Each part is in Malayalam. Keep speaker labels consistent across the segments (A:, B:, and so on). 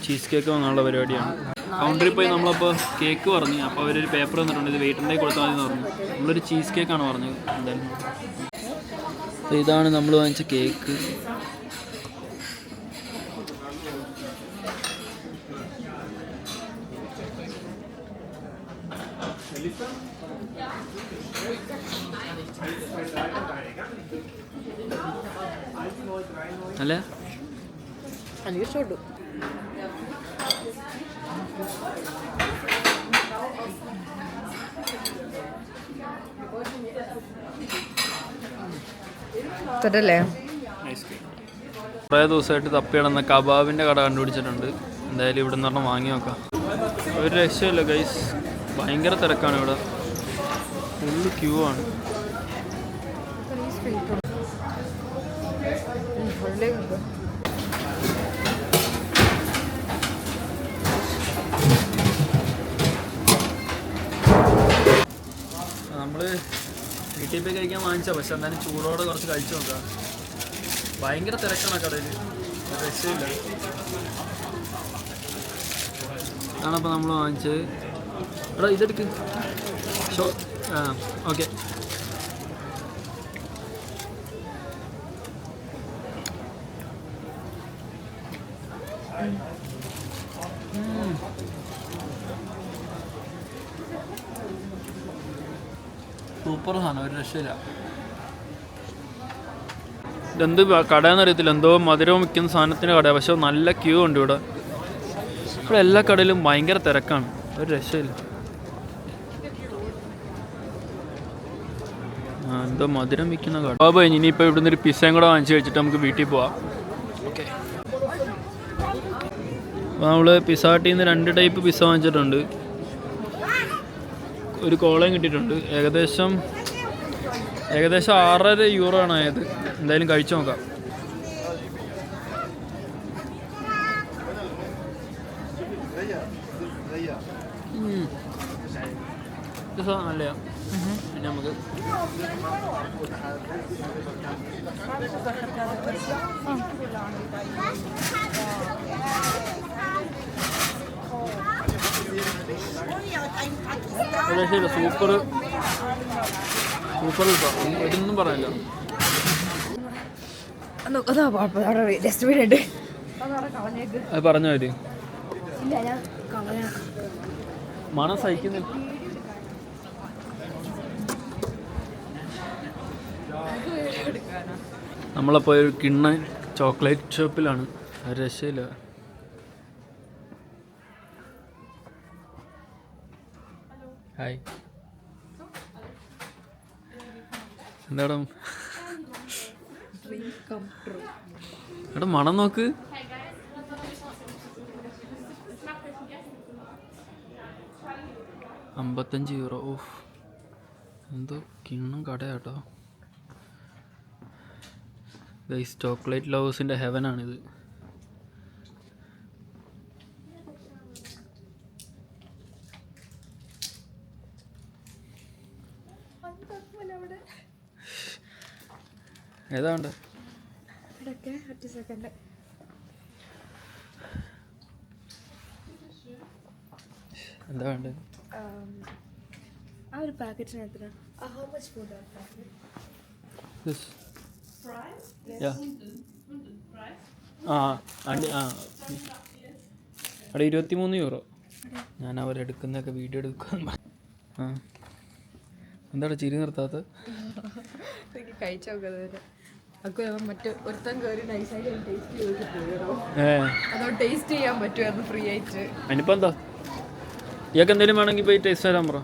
A: ചീസ് കേക്ക് വാങ്ങാനുള്ള പരിപാടിയാണ്. കൗണ്ടറിൽ പോയി നമ്മളപ്പോൾ കേക്ക് പറഞ്ഞു. അപ്പോൾ അവരൊരു പേപ്പർ തന്നിട്ടുണ്ട്, ഇത് വെയിറ്ററിൻ്റെ കൊടുത്താൽ മതി എന്ന് പറഞ്ഞു. നമ്മളൊരു ചീസ് കേക്കാണ് പറഞ്ഞത്. എന്തായാലും ഇതാണ് നമ്മൾ വാങ്ങിച്ച കേക്ക്. അല്ല
B: എനിക്ക് ഇഷ്ടപ്പെട്ടു. തരല്ലേ?
A: കുറേ ദിവസമായിട്ട് തപ്പി കിടന്ന കബാബിൻ്റെ കട കണ്ടുപിടിച്ചിട്ടുണ്ട്. എന്തായാലും ഇവിടെ നിന്ന് വാങ്ങി നോക്കാം. ഒരു രക്ഷയില്ല ഗൈസ്, ഭയങ്കര തിരക്കാണ് ഇവിടെ, ഫുള്ള് ക്യൂ ആണ്. നമ്മൾ വീട്ടിൽ പോയി കഴിക്കാൻ വാങ്ങിച്ചാൽ, പക്ഷെ എന്തായാലും ചൂടോടെ കുറച്ച് കഴിച്ചു നോക്കാം. ഭയങ്കര തിരക്കാണ് കടയിൽ, രക്ഷയില്ല. അതാണപ്പോൾ നമ്മൾ വാങ്ങിച്ചത്. എടാ ഇതെടുക്ക്. ഓക്കെ. സൂപ്പർ സാധനം, ഒരു രക്ഷയില്ല. ഇതെന്ത് കടയെന്ന് അറിയത്തില്ല, എന്തോ മധുരവും വിൽക്കുന്ന സാധനത്തിൻ്റെ കടയാണ്. പക്ഷെ നല്ല ക്യൂ ഉണ്ട് ഇവിടെ. ഇവിടെ എല്ലാ കടയിലും ഭയങ്കര തിരക്കാണ്, ഒരു രക്ഷയില്ല. എന്തോ മധുരം വിൽക്കുന്ന കട. അപ്പോൾ ഇനിയിപ്പോൾ ഇവിടുന്ന് ഒരു പിസ്സയും കൂടെ വാങ്ങിച്ച് കഴിച്ചിട്ട് നമുക്ക് വീട്ടിൽ പോവാം. ഓക്കെ. അപ്പോൾ നമ്മൾ പിസ്സ ഹട്ടിൽ നിന്ന് 2 ടൈപ്പ് പിസ്സ വാങ്ങിച്ചിട്ടുണ്ട്. ഒരു കോളയും കിട്ടിയിട്ടുണ്ട്. ഏകദേശം 6.5 യൂറോ ആണ് ആയത്. എന്തായാലും കഴിച്ചു നോക്കാം. നല്ലയാ. പിന്നെ നമുക്ക് സൂപ്പർ ഇതൊന്നും പറയാനില്ല. അത് പറഞ്ഞോ മതി. മണം സഹിക്കുന്നില്ല. നമ്മളപ്പോൾ ഒരു കിണ്ണൻ ചോക്ലേറ്റ് ഷോപ്പിലാണ്, രക്ഷയില്ല. ഹായ്, എന്താടാ എടാ മണം നോക്ക്. €55. ഓഫ്, എന്തോ കിണ്ണം കടയാട്ടോ ഗൈസ്. ചോക്ലേറ്റ് ലവേഴ്സിൻ്റെ ഹെവനാണിത്. ഏതാണ്ട് എന്താ വേണ്ടത്?
B: ആ ഒരു പാക്കറ്റിന് എത്ര?
A: അവിടെ €23. ഞാൻ അവരെടുക്കുന്നതൊക്കെ വീഡിയോ എടുക്കുക. എന്താണ് ചിരി നിർത്താത്ത?
B: കഴിച്ചോക്കത് മറ്റേ ഒരുത്തൻ കയറി നൈസായിട്ട് ടേസ്റ്റ് ചെയ്തിട്ട് അതോ ടേസ്റ്റ് ചെയ്യാൻ പറ്റുമായിരുന്നു ഫ്രീ ആയിട്ട്.
A: അതിനിപ്പോൾ എന്താ, ഇയാൾക്ക് എന്തെങ്കിലും വേണമെങ്കിൽ പോയി ടേസ്റ്റ് തരാൻ പറ.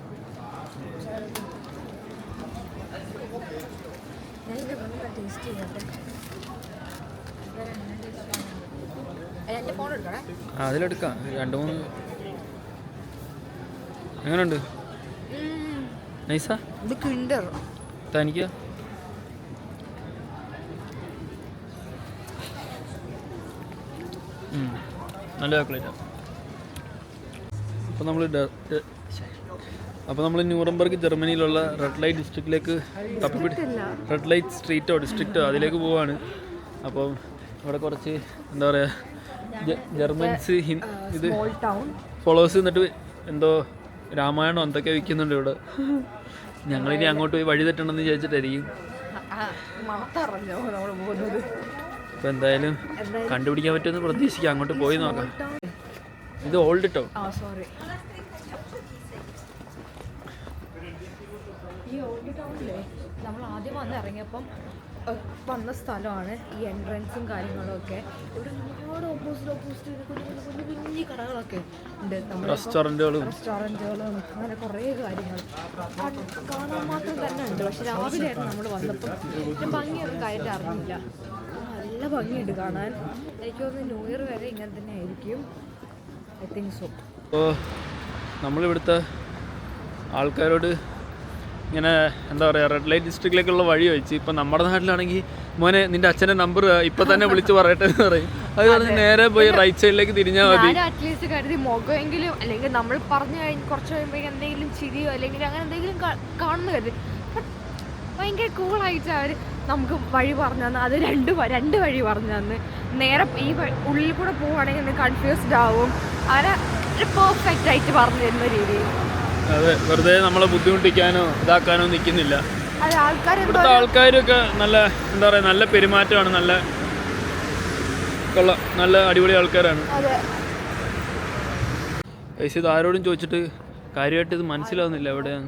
A: അതിലെടുക്കാം 2-3. എങ്ങനെയുണ്ട്? നൈസാ?
B: ഇത് കിണ്ടർ
A: തനിക്ക് നല്ല ചോക്ലേറ്റാണ്. അപ്പോൾ നമ്മൾ ന്യൂറംബർഗ് ജർമ്മനിയിലുള്ള റെഡ് ലൈറ്റ് ഡിസ്ട്രിക്റ്റിലേക്ക് റെഡ് ലൈറ്റ് ഡിസ്ട്രിക്റ്റോ അതിലേക്ക് പോവാണ്. അപ്പം ഇവിടെ കുറച്ച് എന്താ പറയുക ജർമ്മൻസ് ഇത്
B: സ്മോൾ ടൗൺ.
A: ഫോളോവേഴ്സ് എന്നിട്ട് എന്തോ രാമായണം എന്തൊക്കെ വിൽക്കുന്നുണ്ട് ഇവിടെ. ഞങ്ങളിനി അങ്ങോട്ട് പോയി വഴി തെറ്റണമെന്ന് വിചാരിച്ചിട്ടായിരിക്കും.
B: മണത്തറിഞ്ഞോ നമ്മൾ പോകുന്നത്.
A: അപ്പോൾ എന്തായാലും കണ്ടുപിടിക്കാൻ പറ്റുമെന്ന് പ്രതീക്ഷിക്കാം. അങ്ങോട്ട് പോയി നോക്കാം. ഇത് ഓൾഡ് ടൗൺ.
B: സോറി. ഈ ഓൾഡ് ടൗണിലെ നമ്മൾ ആദ്യം വന്ന് ഇറങ്ങിയപ്പം വന്ന സ്ഥലമാണ് ഈ എൻട്രൻസും കാര്യങ്ങളും ഒക്കെ. ഇവിടെ ഒരുപാട് ഓപ്പോസിറ്റ് കുഞ്ഞു കടകളൊക്കെ ഉണ്ട്.
A: റെസ്റ്റോറൻറ്റുകളും
B: അങ്ങനെ കുറേ കാര്യങ്ങൾ കാണാൻ മാത്രം തന്നെ ഉണ്ട്. പക്ഷെ രാവിലെയായിരുന്നു നമ്മൾ വന്നപ്പോൾ ഭംഗിയൊന്നും കാര്യമായിട്ട് അറിഞ്ഞില്ല. നല്ല ഭംഗിയുണ്ട് കാണാൻ. എനിക്ക് തോന്നുന്നു ന്യൂ ഇയർ വരെ ഇങ്ങനെ തന്നെ ആയിരിക്കും. I think so.
A: അപ്പോൾ നമ്മളിവിടുത്തെ ആൾക്കാരോട് ഇങ്ങനെ എന്താ പറയുക റെഡ് ലൈറ്റ് ഡിസ്ട്രിക്റ്റിലേക്കുള്ള വഴി വെച്ച്. ഇപ്പം നമ്മുടെ നാട്ടിലാണെങ്കിൽ മോനെ നിൻ്റെ അച്ഛൻ്റെ നമ്പർ ഇപ്പം തന്നെ വിളിച്ച് പറയട്ടെ എന്ന് പറയും. അത് പറഞ്ഞ് നേരെ പോയി റൈറ്റ് സൈഡിലേക്ക് തിരിഞ്ഞാൽ മതി.
B: അറ്റ്ലീസ്റ്റ് കരുതി മുഖമെങ്കിലും അല്ലെങ്കിൽ നമ്മൾ പറഞ്ഞു കഴിഞ്ഞ് കുറച്ച് കഴിയുമ്പോഴേക്കും എന്തെങ്കിലും ചിരിയോ അല്ലെങ്കിൽ അങ്ങനെ എന്തെങ്കിലും കാണുന്ന കരുതി. ഭയങ്കര കൂളായിട്ട് അവർ നമുക്ക് വഴി പറഞ്ഞു തന്നു. അത് രണ്ട് വഴി പറഞ്ഞു തന്ന്. നേരെ ഈ ഉള്ളിൽ കൂടെ പോവുകയാണെങ്കിൽ കൺഫ്യൂസ്ഡ് ആവും. അങ്ങനെ പെർഫെക്റ്റ് ആയിട്ട് പറഞ്ഞു തരുന്ന രീതിയിൽ.
A: അതെ, വെറുതെ നമ്മളെ ബുദ്ധിമുട്ടിക്കാനോ ഇതാക്കാനോ നിൽക്കുന്നില്ല. ഇവിടുത്തെ ആൾക്കാരൊക്കെ നല്ല എന്താ പറയുക നല്ല പെരുമാറ്റമാണ്. നല്ല അടിപൊളി ആൾക്കാരാണ്. പൈസ ഇത് ആരോടും ചോദിച്ചിട്ട് കാര്യമായിട്ട് ഇത് മനസ്സിലാവുന്നില്ല എവിടെയാണ്.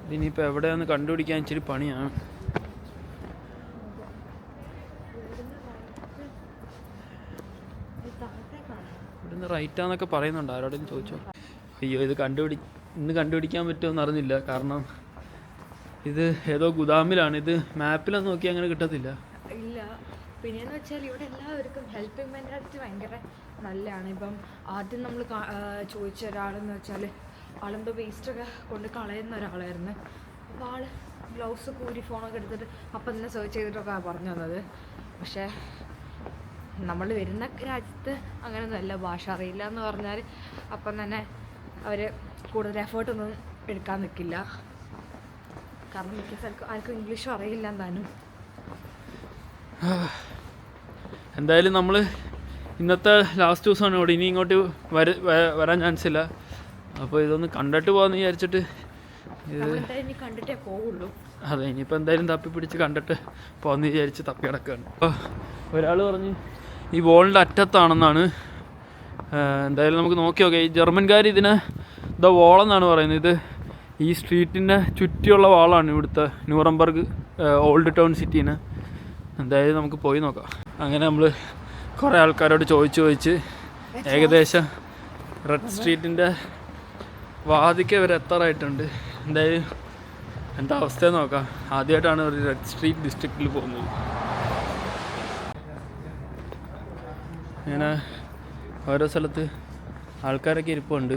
A: ഇതിനിപ്പോൾ എവിടെയാണെന്ന് കണ്ടുപിടിക്കാൻ ഇച്ചിരി പണിയാണ്. ഇവിടുന്ന് റൈറ്റാന്നൊക്കെ പറയുന്നുണ്ട്. ആരോടെങ്കിലും ചോദിച്ചോ. അയ്യോ ഇത് ഇന്ന് കണ്ടുപിടിക്കാൻ പറ്റുമെന്ന് അറിഞ്ഞില്ല. കാരണം ഇത് ഏതോ ഗുദാമിലാണ്. ഇത് മാപ്പിലൊന്നും നോക്കി അങ്ങനെ കിട്ടത്തില്ല.
B: ഇല്ല. പിന്നെയെന്ന് വെച്ചാൽ ഇവിടെ എല്ലാവർക്കും ഹെൽപ്പിംഗ് മെൻറ്റാലിറ്റി ഭയങ്കര നല്ലതാണ്. ഇപ്പം ആദ്യം നമ്മൾ ചോദിച്ച ഒരാളെന്ന് വെച്ചാൽ ആളെന്തോ വേസ്റ്റൊക്കെ കൊണ്ട് കളയുന്ന ഒരാളായിരുന്നു. അപ്പോൾ ആൾ ഗ്ലൗസ് കൂരി ഫോണൊക്കെ എടുത്തിട്ട് അപ്പം തന്നെ സെർച്ച് ചെയ്തിട്ടൊക്കെ പറഞ്ഞു തന്നത്. പക്ഷേ നമ്മൾ വരുന്ന രാജ്യത്ത് അങ്ങനെയൊന്നുമല്ല. ഭാഷ അറിയില്ല എന്ന് പറഞ്ഞാൽ അപ്പം തന്നെ അവർ കൂടുതൽ എഫേർട്ടൊന്നും എടുക്കാൻ നിൽക്കില്ല. കാരണം മിക്ക സ്ഥലത്തും ആർക്കും ഇംഗ്ലീഷും അറിയില്ല താനും.
A: എന്തായാലും നമ്മൾ ഇന്നത്തെ ലാസ്റ്റ് ദിവസമാണ് ഇവിടെ. ഇനി ഇങ്ങോട്ട് വരാൻ ചാൻസ് ഇല്ല. അപ്പോൾ ഇതൊന്ന് കണ്ടിട്ട് പോകാമെന്ന് വിചാരിച്ചിട്ട്
B: കണ്ടിട്ടേ പോവുള്ളൂ.
A: അതെ, ഇനിയിപ്പോൾ എന്തായാലും തപ്പി പിടിച്ച് കണ്ടിട്ട് പോകാമെന്ന് വിചാരിച്ച് തപ്പി കിടക്കുകയാണ്. അപ്പോൾ ഒരാൾ പറഞ്ഞ് ഈ വോളിൻ്റെ അറ്റത്താണെന്നാണ്. എന്തായാലും നമുക്ക് നോക്കി നോക്കാം. ഈ ജർമ്മൻകാർ ഇതിനെ ദ വാൾ എന്നാണ് പറയുന്നത്. ഇത് ഈ സ്ട്രീറ്റിൻ്റെ ചുറ്റിയുള്ള വാളാണ് ഇവിടുത്തെ ന്യൂറംബർഗ് ഓൾഡ് ടൗൺ സിറ്റീനെ. എന്തായാലും നമുക്ക് പോയി നോക്കാം. അങ്ങനെ നമ്മൾ കുറേ ആൾക്കാരോട് ചോദിച്ച് ഏകദേശം റെഡ് സ്ട്രീറ്റിൻ്റെ വാതിക്കെ വരെ എത്താറായിട്ടുണ്ട്. എന്തായാലും എന്താ അവസ്ഥയെന്ന് നോക്കാം. ആദ്യമായിട്ടാണ് ഒരു റെഡ് സ്ട്രീറ്റ് ഡിസ്ട്രിക്റ്റിൽ പോകുന്നത്. ഇങ്ങനെ ഓരോ സ്ഥലത്ത് ആൾക്കാരൊക്കെ ഇരിപ്പുണ്ട്.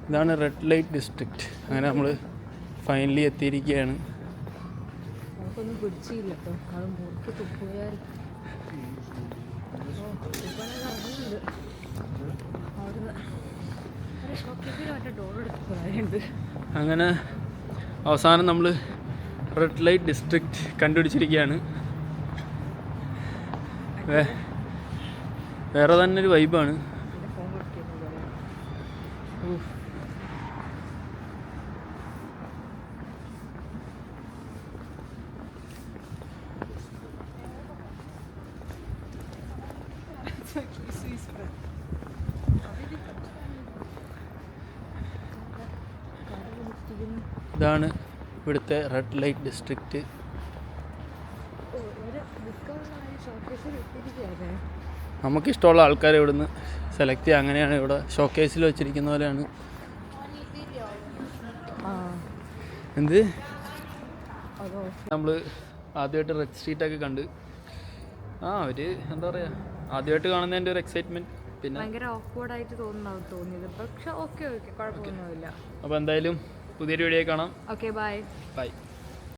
A: ഇതാണ് റെഡ് ലൈറ്റ് ഡിസ്ട്രിക്റ്റ്. അങ്ങനെ നമ്മൾ ഫൈനലി എത്തിയിരിക്കുകയാണ്. അങ്ങനെ അവസാനം നമ്മൾ റെഡ് ലൈറ്റ് ഡിസ്ട്രിക്റ്റ് കണ്ടുപിടിച്ചിരിക്കുകയാണ്. വേറെ തന്നെ ഒരു വൈബാണ്. ഇതാണ് ഇവിടുത്തെ റെഡ് ലൈറ്റ് ഡിസ്ട്രിക്റ്റ്. നമുക്കിഷ്ടമുള്ള ആൾക്കാരെ ഇവിടുന്ന് സെലക്ട് ചെയ്യുക. അങ്ങനെയാണ് ഇവിടെ ഷോക്കേസിൽ വെച്ചിരിക്കുന്ന പോലെയാണ്. എന്ത് നമ്മൾ ആദ്യമായിട്ട് റെഡ് സ്ട്രീറ്റൊക്കെ കണ്ട് ഒരു എന്താ പറയുക ആദ്യമായിട്ട് കാണുന്നതിൻ്റെ ഒരു എക്സൈറ്റ്മെൻറ്റ്. പിന്നെ
B: ഭയങ്കര ഓക്വേർഡായിട്ട് തോന്നിയത്. പക്ഷെ ഓക്കെ കുഴപ്പമൊന്നുമില്ല.
A: അപ്പോൾ എന്തായാലും പുതിയൊരു വീഡിയോ കാണാം.
B: Okay, by.